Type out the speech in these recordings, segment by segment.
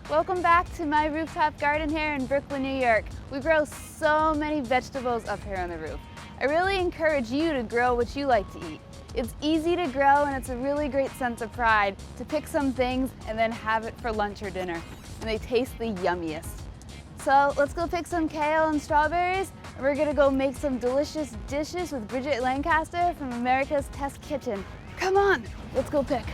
Welcome back to my rooftop garden here in Brooklyn, New York. We grow so many vegetables up here on the roof. I really encourage you to grow what you like to eat. It's easy to grow and it's a really great sense of pride to pick some things and then have it for lunch or dinner. And they taste the yummiest. So let's go pick some kale and strawberries, and we're gonna go make some delicious dishes with Bridget Lancaster from America's Test Kitchen. Come on, let's go pick.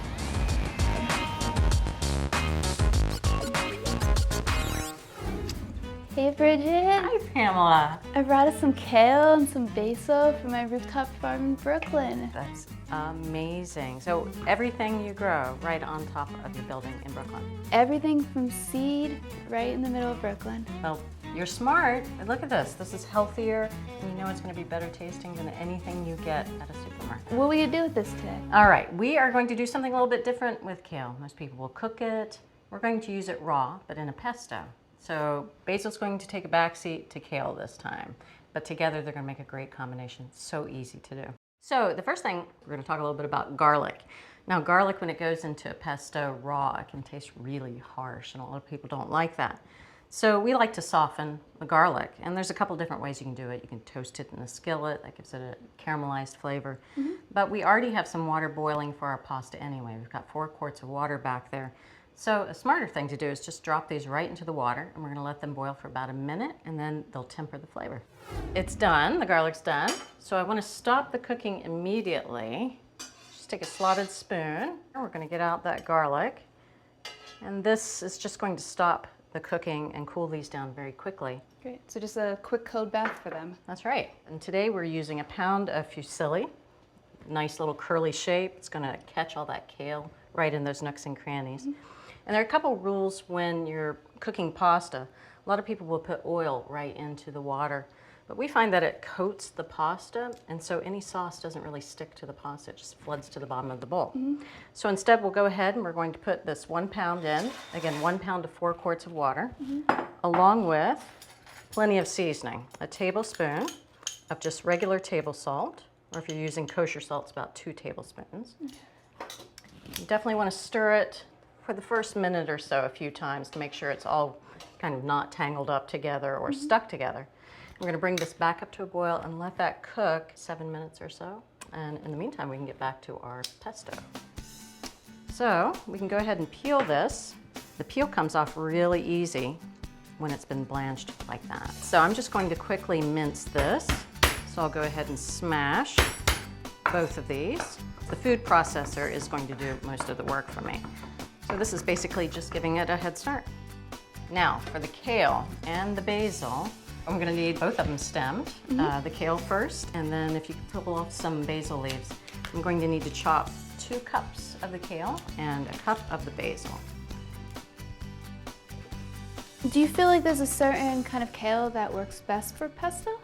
Hey Bridget. Hi Pamela. I brought us some kale and some basil from my rooftop farm in Brooklyn. That's amazing. So everything you grow right on top of your building in Brooklyn? Everything from seed right in the middle of Brooklyn. Well, you're smart. Look at this. This is healthier, and you know it's going to be better tasting than anything you get at a supermarket. What will you do with this today? All right, we are going to do something a little bit different with kale. Most people will cook it. We're going to use it raw, but in a pesto. So basil's going to take a backseat to kale this time, but together they're going to make a great combination. So easy to do. So the first thing, we're going to talk a little bit about garlic. Now garlic, when it goes into a pesto raw, it can taste really harsh, and a lot of people don't like that. So we like to soften the garlic, and there's a couple different ways you can do it. You can toast it in a skillet, that gives it a caramelized flavor. But we already have some water boiling for our pasta anyway. We've got 4 quarts of water back there. So a smarter thing to do is just drop these right into the water, and we're gonna let them boil for about a minute, and then they'll temper the flavor. It's done, the garlic's done. So I wanna stop the cooking immediately. Just take a slotted spoon, and we're gonna get out that garlic. And this is just going to stop the cooking and cool these down very quickly. Great, so just a quick cold bath for them. That's right. And today we're using 1 pound of fusilli. Nice little curly shape. It's gonna catch all that kale right in those nooks and crannies. And there are a couple rules when you're cooking pasta. A lot of people will put oil right into the water, but we find that it coats the pasta, and so any sauce doesn't really stick to the pasta, it just floods to the bottom of the bowl. So instead we'll go ahead and we're going to put this 1 pound in, again 1 pound to 4 quarts of water, along with plenty of seasoning. A tablespoon of just regular table salt, or if you're using kosher salt, it's about 2 tablespoons. You definitely want to stir it for the first minute or so a few times to make sure it's all kind of not tangled up together or stuck together. We're going to bring this back up to a boil and let that cook 7 minutes or so. And in the meantime, we can get back to our pesto. So we can go ahead and peel this. The peel comes off really easy when it's been blanched like that. So I'm just going to quickly mince this. So I'll go ahead and smash both of these. The food processor is going to do most of the work for me. So this is basically just giving it a head start. Now for the kale and the basil, I'm gonna need both of them stemmed. The kale first, and then if you can pull off some basil leaves, I'm going to need to chop 2 cups of the kale and a cup of the basil. Do you feel like there's a certain kind of kale that works best for pesto?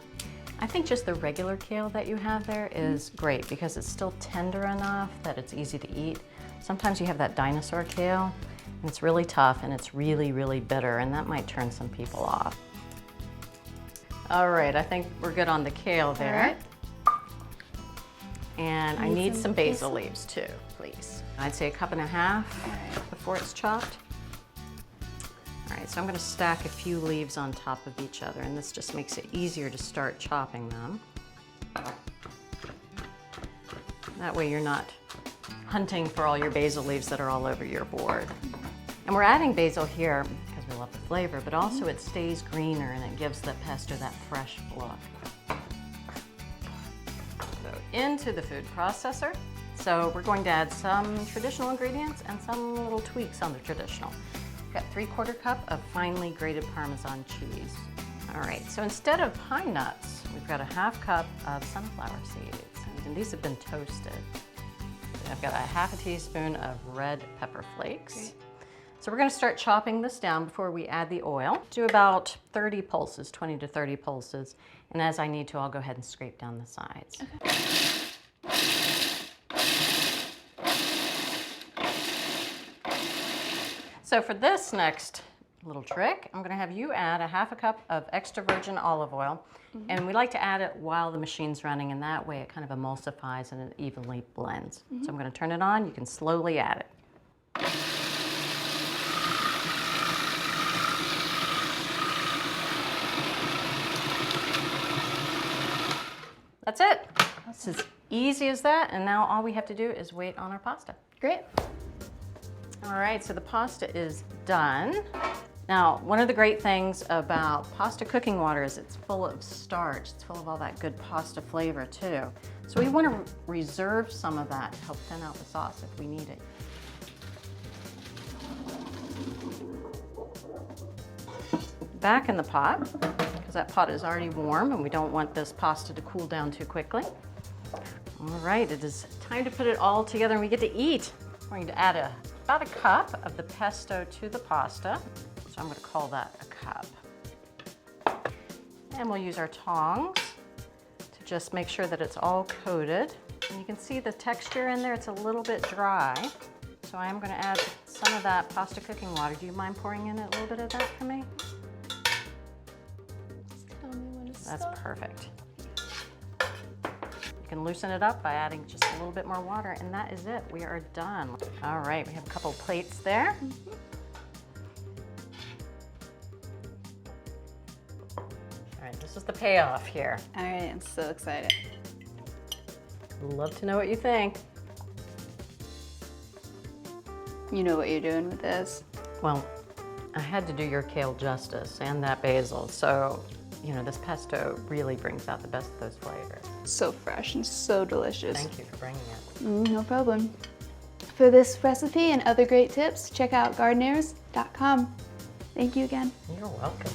I think just the regular kale that you have there is great because it's still tender enough that it's easy to eat. Sometimes you have that dinosaur kale, and it's really tough and it's really, really bitter, and that might turn some people off. All right, I think we're good on the kale there. All right. And I need some basil leaves too, please. I'd say 1.5 cups before it's chopped. All right, so I'm gonna stack a few leaves on top of each other, and this just makes it easier to start chopping them. That way you're not hunting for all your basil leaves that are all over your board. And we're adding basil here because we love the flavor, but also it stays greener and it gives the pesto that fresh look. So into the food processor. So we're going to add some traditional ingredients and some little tweaks on the traditional. We've got 3/4 cup of finely grated Parmesan cheese. All right, so instead of pine nuts, we've got a 1/2 cup of sunflower seeds, and these have been toasted. I've got a 1/2 teaspoon of red pepper flakes. Great. So we're gonna start chopping this down before we add the oil. Do about 30 pulses, 20 to 30 pulses. And as I need to, I'll go ahead and scrape down the sides. Okay. So for this next little trick, I'm gonna have you add a 1/2 cup of extra virgin olive oil. And we like to add it while the machine's running, and that way it kind of emulsifies and it evenly blends. So I'm gonna turn it on, you can slowly add it. That's it. It's as easy as that, and now all we have to do is wait on our pasta. Great. All right, so the pasta is done. Now, one of the great things about pasta cooking water is it's full of starch. It's full of all that good pasta flavor too. So we want to reserve some of that to help thin out the sauce if we need it. Back in the pot, because that pot is already warm and we don't want this pasta to cool down too quickly. All right, it is time to put it all together and we get to eat. We're going to add about a cup of the pesto to the pasta. So I'm going to call that a cup. And we'll use our tongs to just make sure that it's all coated. And you can see the texture in there, it's a little bit dry. So I am going to add some of that pasta cooking water. Do you mind pouring in a little bit of that for me? That's perfect. You can loosen it up by adding just a little bit more water, and that is it. We are done. All right, we have a couple plates there. All right, this is the payoff here. All right, I'm so excited. Love to know what you think. You know what you're doing with this. Well, I had to do your kale justice and that basil, so you know, this pesto really brings out the best of those flavors. So fresh and so delicious. Thank you for bringing it. No problem. For this recipe and other great tips, check out Gardenieres.com. Thank you again. You're welcome.